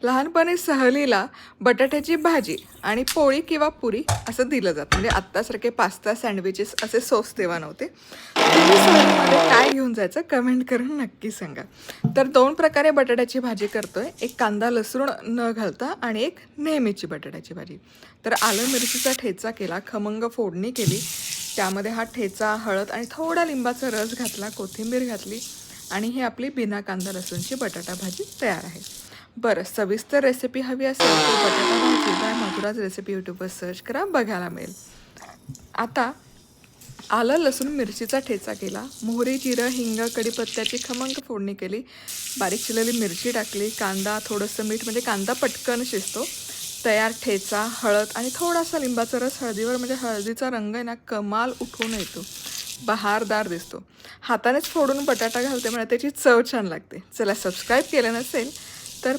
लहानपणी सहलीला बटाट्याची भाजी आणि पोळी किंवा पुरी असं दिलं जातं. म्हणजे आत्तासारखे पास्ता सँडविचेस असे सॉस तेव्हा नव्हते. तुम्ही सहलीमध्ये काय घेऊन जायचं कमेंट करून नक्की सांगा. तर 2 प्रकारे बटाट्याची भाजी करतोय. एक कांदा लसूण न घालता आणि एक नेहमीची बटाट्याची भाजी. तर आलं मिरचीचा ठेचा केला, खमंग फोडणी केली. त्यामध्ये हा ठेचा, हळद आणि थोडा लिंबाचा रस घातला, कोथिंबीर घातली आणि ही आपली बिना कांदा लसूणची बटाटा भाजी तयार आहे. बरं, सविस्तर रेसिपी हवी असेल तर बटाटा भाजी बाय मधुराज रेसिपी यूट्यूबवर सर्च करा, बघायला मिळेल. आता आलं लसूण मिरचीचा ठेचा केला, मोहरी जिरं हिंग कढीपत्त्याची खमंग फोडणी केली, बारीक चिरलेली मिरची टाकली, कांदा थोडंसं मीठ म्हणजे कांदा पटकन शिजतो, तयार ठेचा, हळद आणि थोडासा लिंबाचा रस हळदीवर म्हणजे हळदीचा रंग आहे ना कमाल उठून येतो, बहारदार दिसतो. हातानेच फोडून बटाटा घालते म्हणजे त्याची चव छान लागते. चला, सबस्क्राईब केलं नसेल तर